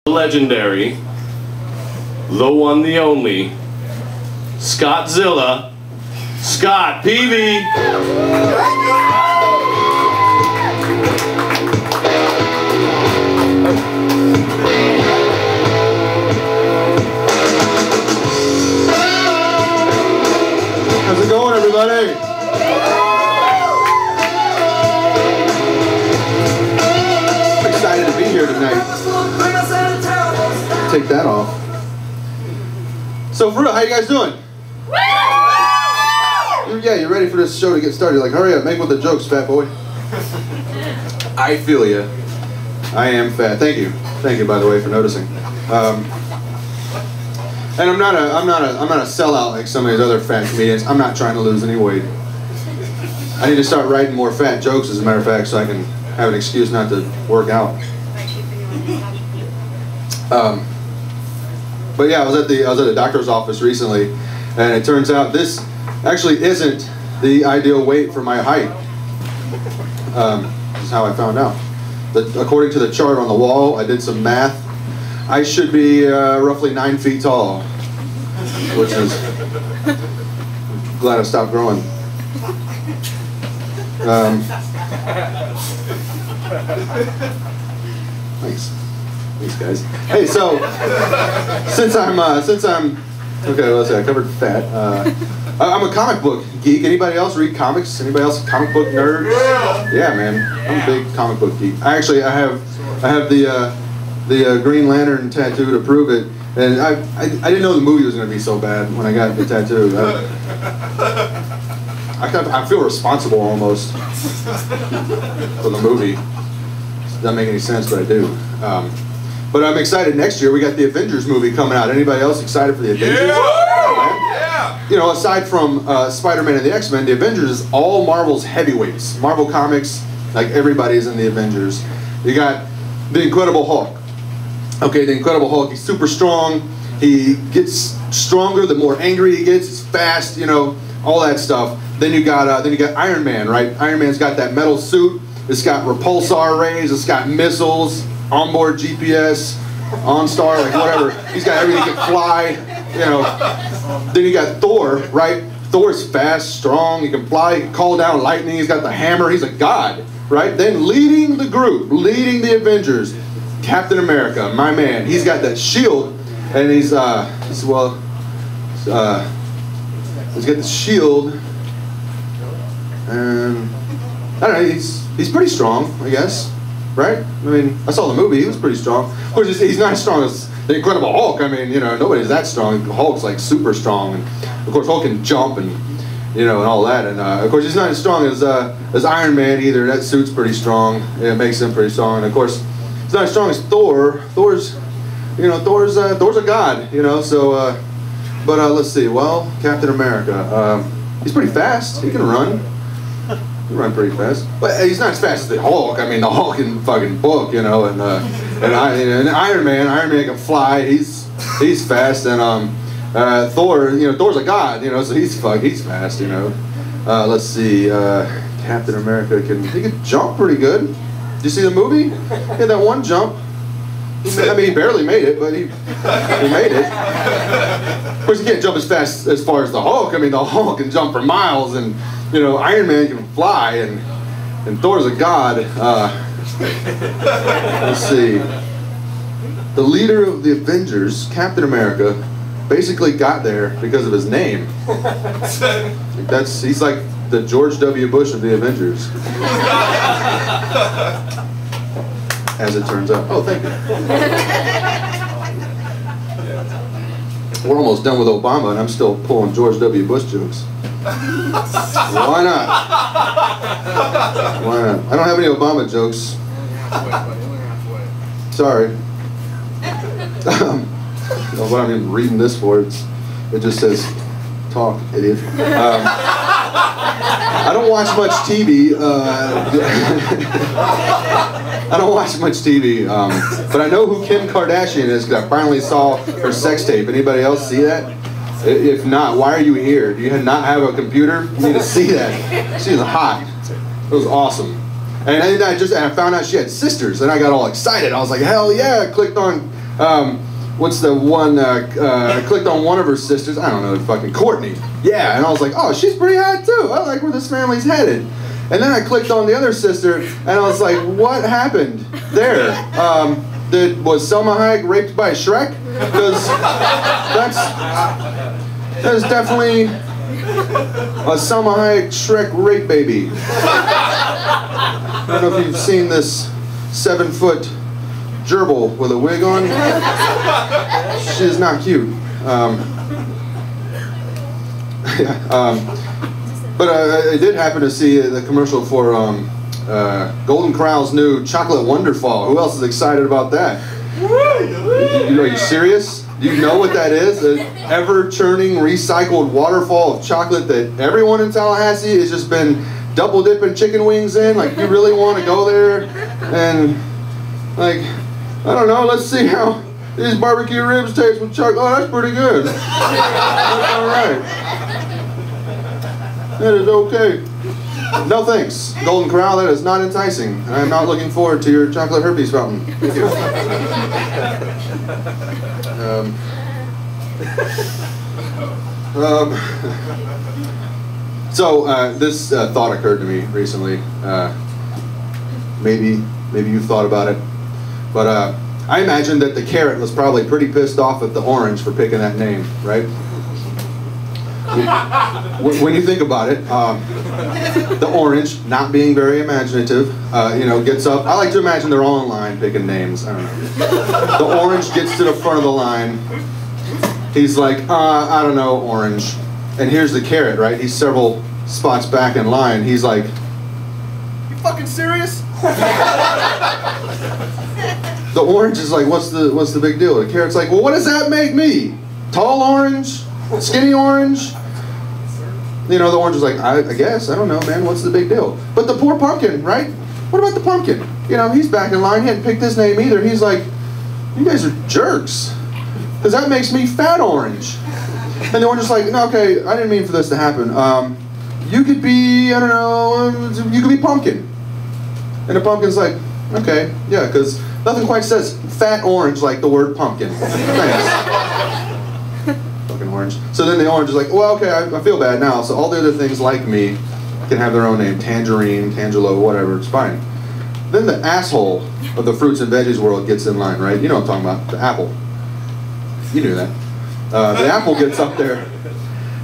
legendary, the one, the only, Scottzilla, Scott Peavy. How's it going, everybody? I'm excited to be here tonight. Take that off. So, for real, how you guys doing? Yeah, you ready for this show to get started? Like, hurry up, make with the jokes, fat boy. I feel ya. I am fat. Thank you, by the way, for noticing. And I'm not a sellout like some of these other fat comedians. I'm not trying to lose any weight. I need to start writing more fat jokes, as a matter of fact, so I can have an excuse not to work out. But yeah, I was at the doctor's office recently, and it turns out this actually isn't the ideal weight for my height. This is how I found out. According to the chart on the wall, I did some math. I should be roughly 9 feet tall, which is glad I stopped growing. Thanks, guys. Hey, so since I'm okay, let's see. I covered fat. I'm a comic book geek. Anybody else read comics? Anybody else comic book nerds? Yeah, man, I'm a big comic book geek. I have the Green Lantern tattoo to prove it, and I didn't know the movie was going to be so bad when I got the tattoo. I feel responsible almost for the movie. Doesn't make any sense, but I do. But I'm excited. Next year we got the Avengers movie coming out. Anybody else excited for the Avengers? Yeah. You know, aside from Spider-Man and the X-Men, the Avengers is all Marvel's heavyweights. Marvel Comics, like everybody's in the Avengers. You got the Incredible Hulk. Okay, the Incredible Hulk, he's super strong. He gets stronger the more angry he gets. He's fast, you know, all that stuff. Then you got Iron Man, right? Iron Man's got that metal suit. It's got repulsor rays. It's got missiles, onboard GPS, OnStar, like whatever. He's got everything. He can fly, you know. Then you got Thor, right? Thor's fast, strong. He can fly. He can call down lightning. He's got the hammer. He's a god, right? Then leading the group, leading the Avengers, Captain America, my man. He's got that shield, and he's got the shield, and I don't know. He's pretty strong, I guess, right? I mean, I saw the movie. He was pretty strong. Of course, he's not as strong as the Incredible Hulk. I mean, you know, nobody's that strong. Hulk's like super strong, and of course, Hulk can jump and you know and all that. And of course, he's not as strong as Iron Man either. That suit's pretty strong. It makes him pretty strong. And of course, he's not as strong as Thor. Thor's a god, you know. So, but let's see. Well, Captain America. He's pretty fast. He can run. He can run pretty fast. But he's not as fast as the Hulk. I mean, the Hulk in fucking book, you know. And Iron Man can fly. He's fast. And Thor, you know, Thor's a god, you know. So he's fast, you know. Let's see. Captain America he can jump pretty good. Did you see the movie? He had that one jump. I mean, he barely made it, but he made it. Of course, he can't jump as fast as far as the Hulk. I mean, the Hulk can jump for miles, and you know, Iron Man can fly, and Thor's a god. Let's see. The leader of the Avengers, Captain America, basically got there because of his name. He's like the George W. Bush of the Avengers. As it turns out. Oh, thank you. We're almost done with Obama, and I'm still pulling George W. Bush jokes. Why not? Why not? I don't have any Obama jokes. Sorry. What I'm even reading this for, it just says, talk, idiot. I don't watch much TV. I don't watch much TV, but I know who Kim Kardashian is because I finally saw her sex tape. Anybody else see that? If not, why are you here? Do you not have a computer? You need to see that. She's hot. It was awesome. And I found out she had sisters, and I got all excited. I was like, hell yeah! I clicked on What's the one, I clicked on one of her sisters, I don't know, fucking Courtney. Yeah, and I was like, oh, she's pretty hot too. I like where this family's headed. And then I clicked on the other sister, and I was like, what happened there? Was Selma Hayek raped by Shrek? Because that's definitely a Selma Hayek Shrek rape baby. I don't know if you've seen this 7-foot gerbil with a wig on. She is not cute. But I did happen to see the commercial for Golden Corral's new Chocolate Wonderfall. Who else is excited about that? Are you serious? Do you know what that is? An ever-churning, recycled waterfall of chocolate that everyone in Tallahassee has just been double dipping chicken wings in. Like, you really want to go there and, like, I don't know, let's see how these barbecue ribs taste with chocolate. Oh, that's pretty good. That's all right. That is okay. No thanks, Golden Corral, that is not enticing. I'm not looking forward to your chocolate herpes fountain. Thank you. This thought occurred to me recently. Maybe you've thought about it. But I imagine that the carrot was probably pretty pissed off at the orange for picking that name, right? When you think about it, the orange, not being very imaginative, gets up. I like to imagine they're all in line picking names. I don't know. The orange gets to the front of the line. He's like, I don't know, orange. And here's the carrot, right? He's several spots back in line. He's like, you fucking serious? The orange is like, what's the big deal? The carrot's like, well, what does that make me? Tall orange? Skinny orange? The orange is like, I guess, I don't know, man, what's the big deal? But the poor pumpkin, right? What about the pumpkin? He's back in line, he hadn't picked his name either. He's like, you guys are jerks. Because that makes me fat orange. And the orange is like, no, okay, I didn't mean for this to happen. You could be, I don't know, you could be pumpkin. And the pumpkin's like, okay, yeah, because nothing quite says fat orange like the word pumpkin. Thanks. Fucking orange. So then the orange is like, well, okay, I feel bad now. So all the other things like me can have their own name. Tangerine, Tangelo, whatever, it's fine. Then the asshole of the fruits and veggies world gets in line, right? You know what I'm talking about, the apple. You knew that. The apple gets up there,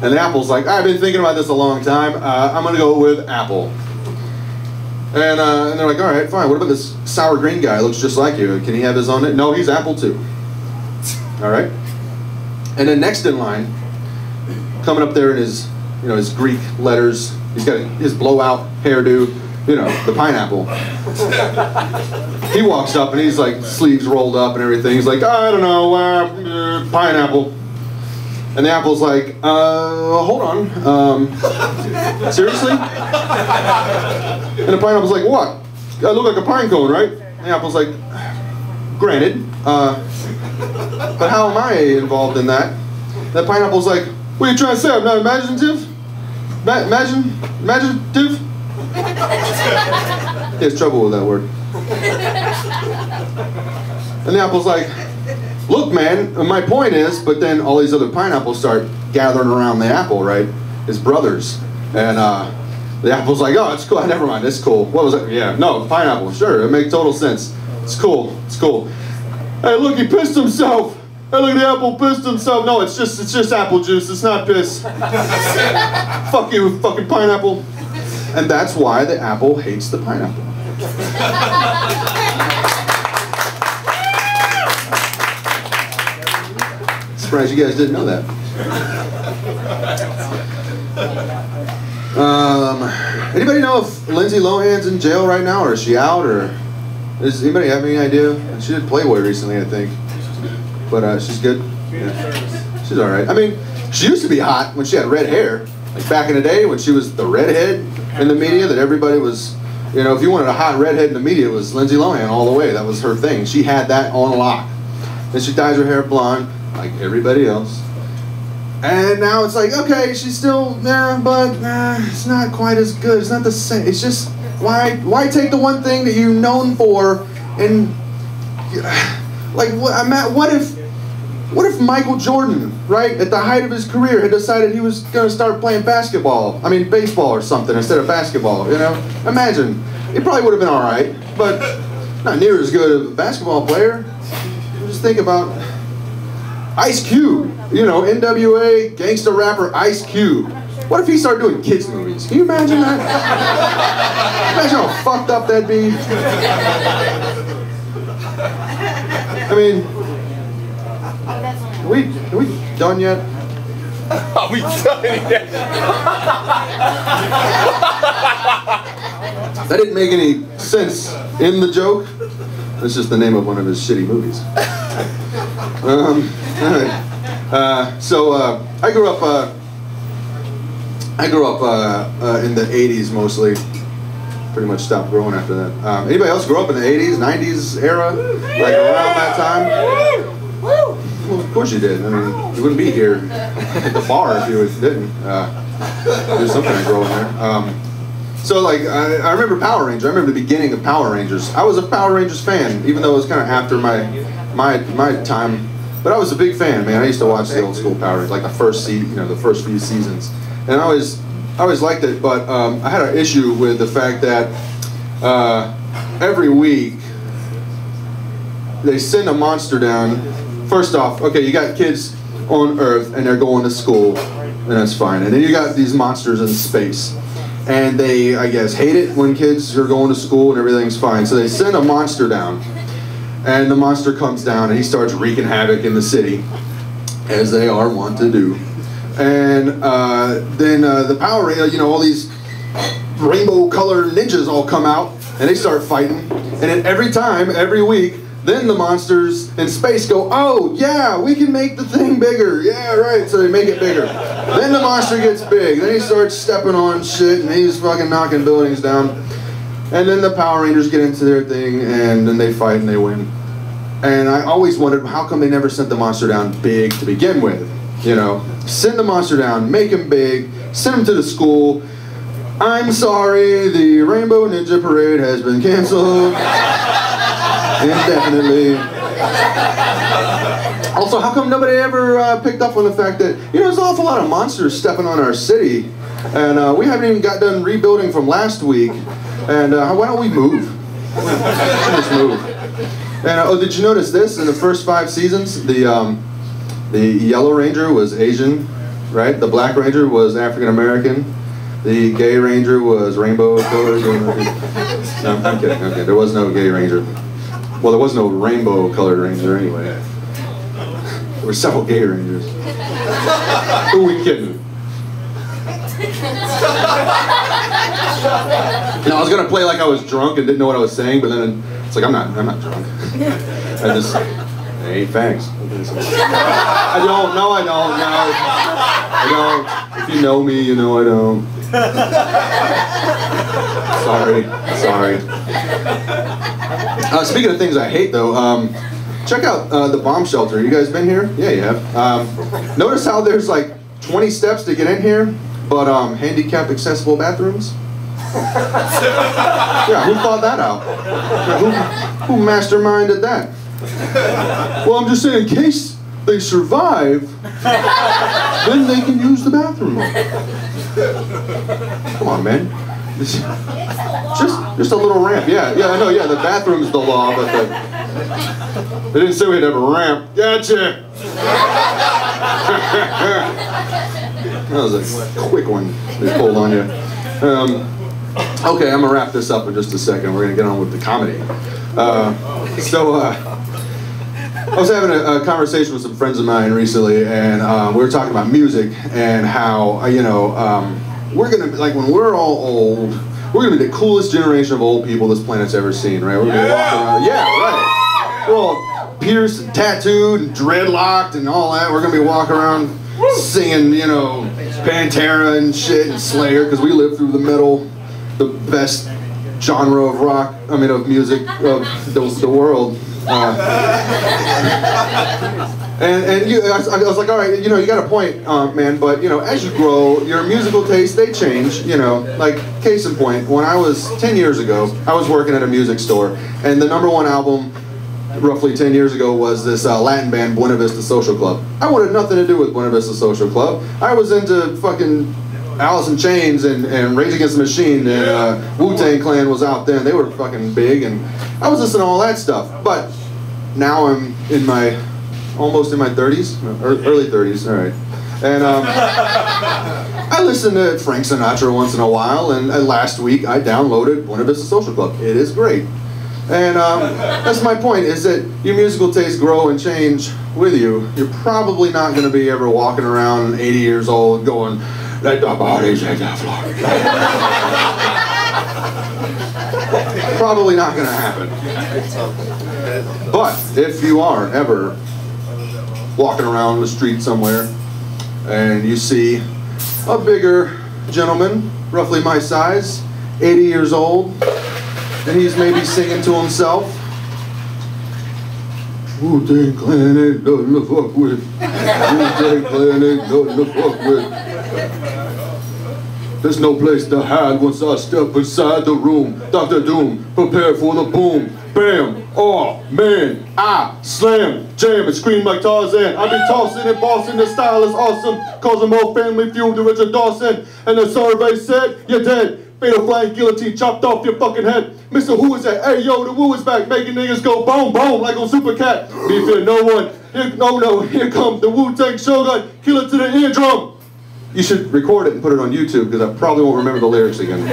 and the apple's like, I've been thinking about this a long time. I'm going to go with apple. And they're like, all right, fine. What about this sour green guy? Looks just like you. Can he have his own name? No, he's apple too. All right. And then next in line, coming up there in his, his Greek letters, he's got his blowout hairdo, the pineapple. He walks up and he's like, sleeves rolled up and everything. He's like, I don't know, pineapple. And the apple's like, hold on, seriously? And the pineapple's like, what? I look like a pine cone, right? And the apple's like, granted, but how am I involved in that? The pineapple's like, what are you trying to say? I'm not imaginative? Imaginative? He has trouble with that word. And the apple's like, look, man, my point is, but then all these other pineapples start gathering around the apple, right? His brothers. And the apple's like, oh, it's cool. Never mind, it's cool. What was it? Yeah, no, pineapple. Sure, it makes total sense. It's cool. It's cool. Hey, look, he pissed himself. Hey, look, the apple pissed himself. No, it's just apple juice. It's not piss. Fuck you, fucking pineapple. And that's why the apple hates the pineapple. Surprised you guys didn't know that. Anybody know if Lindsay Lohan's in jail right now, or is she out, or does anybody have any idea? She did Playboy recently, I think, but she's good. Yeah. She's all right. I mean, she used to be hot when she had red hair, like back in the day when she was the redhead in the media that everybody was, if you wanted a hot redhead in the media, it was Lindsay Lohan all the way. That was her thing. She had that on lock. Then she dyes her hair blonde, like everybody else. And now it's like, okay, she's still there, but it's not quite as good. It's not the same. It's just, why take the one thing that you're known for and Like, what if Michael Jordan, right, at the height of his career, had decided he was going to start playing baseball or something instead of basketball, you know? Imagine. He probably would have been all right, but not near as good of a basketball player. Just think about Ice Cube, you know, NWA, gangster rapper Ice Cube. What if he started doing kids movies? Can you imagine that? Imagine how fucked up that'd be. I mean, are we done yet? Are we done yet? That didn't make any sense in the joke. That's just the name of one of his shitty movies. I grew up in the 80s mostly. Pretty much stopped growing after that. Anybody else grow up in the 80s, 90s era? Like around that time? Well, of course you did. I mean, you wouldn't be here at the bar if you didn't. There's some kind of growing there. So like, I remember Power Rangers. I remember the beginning of Power Rangers. I was a Power Rangers fan, even though it was kind of after my time. But I was a big fan, man. I used to watch the old school Power Rangers, like the first few seasons, and I always liked it. But I had an issue with the fact that every week they send a monster down. First off, okay, you got kids on Earth and they're going to school, and that's fine. And then you got these monsters in space. And they, I guess, hate it when kids are going to school and everything's fine. So they send a monster down. And the monster comes down and he starts wreaking havoc in the city, as they are wont to do. And then the Power Rangers, you know, all these rainbow-colored ninjas all come out and they start fighting. And then every week, then the monsters in space go, oh, yeah, we can make the thing bigger. Yeah, right, so they make it bigger. Then the monster gets big. Then he starts stepping on shit and he's fucking knocking buildings down. And then the Power Rangers get into their thing and then they fight and they win. And I always wondered, how come they never sent the monster down big to begin with? You know, send the monster down, make him big, send him to the school. I'm sorry, the Rainbow Ninja Parade has been canceled. Indefinitely. Also, how come nobody ever picked up on the fact that, you know, there's an awful lot of monsters stepping on our city, and we haven't even got done rebuilding from last week, and why don't we move? Just move. And oh, did you notice this? In the first 5 seasons, the Yellow Ranger was Asian, right? The Black Ranger was African American. The Gay Ranger was rainbow colored. No, I'm kidding. Okay, there was no Gay Ranger. Well, there was no rainbow colored Ranger anyway. There were several Gay Rangers. Who are we kidding? You know, I was gonna play like I was drunk and didn't know what I was saying, but then it's like I'm not drunk. I just, hey, thanks. I don't. No, I don't. No, I don't. If you know me, you know I don't. Sorry. Speaking of things I hate, though, check out the bomb shelter. You guys been here? Yeah, you have. Notice how there's like 20 steps to get in here, but handicap accessible bathrooms? Yeah, who thought that out? Who masterminded that? Well, I'm just saying, in case they survive, then they can use the bathroom. Come on, man. Just a little ramp. Yeah, I know. Yeah, the bathroom's the law, but they didn't say we'd have a ramp. Gotcha. That was a quick one they pulled on you. Okay, I'm gonna wrap this up in just a second. We're gonna get on with the comedy. I was having a conversation with some friends of mine recently, and we were talking about music and how we're gonna, like, when we're all old, we're gonna be the coolest generation of old people this planet's ever seen, right? We're gonna be walking around, yeah, right. We're all pierced and tattooed and dreadlocked and all that. We're gonna be walking around singing, you know, Pantera and shit and Slayer, because we lived through the metal, the best genre of rock, of music of the world. I was like, all right, you know, you got a point, man, but, you know, as you grow, your musical tastes, they change, you know. Like, case in point, when I was 10 years ago, I was working at a music store, and the #1 album roughly 10 years ago was this Latin band, Buena Vista Social Club. I wanted nothing to do with Buena Vista Social Club. I was into fucking Alice in Chains and Rage Against the Machine, and Wu-Tang Clan was out then. They were fucking big, and I was listening to all that stuff. But now I'm almost in my 30s, early 30s, all right. And I listen to Frank Sinatra once in a while, and last week I downloaded Buena Vista Social Club. It is great. And that's my point, is that your musical tastes grow and change with you. You're probably not going to be ever walking around 80 years old going, "Let the bodies hit the floor." Probably not going to happen. But if you are ever walking around the street somewhere and you see a bigger gentleman, roughly my size, 80 years old, and he's maybe singing to himself, "Wu-Tang Clan ain't nothing to fuck with. Wu-Tang Clan ain't nothing to fuck with. There's no place to hide once I step inside the room. Dr. Doom, prepare for the boom. Bam! Oh, man! I slam, jam, and scream like Tarzan. I be tossing and bossing, the style is awesome. Causing more family feud to Richard Dawson. And the survey said, you're dead. Fatal flying guillotine chopped off your fucking head. Mr. Who is that? Hey, yo, the Woo is back, making niggas go boom, boom, like on Super Cat. Me fear no one. Here comes the Wu-Tang Shogun. Kill it to the eardrum. You should record it and put it on YouTube, because I probably won't remember the lyrics again.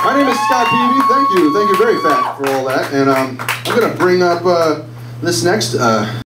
My name is Scott Peavy. Thank you very fat for all that. And I'm going to bring up this next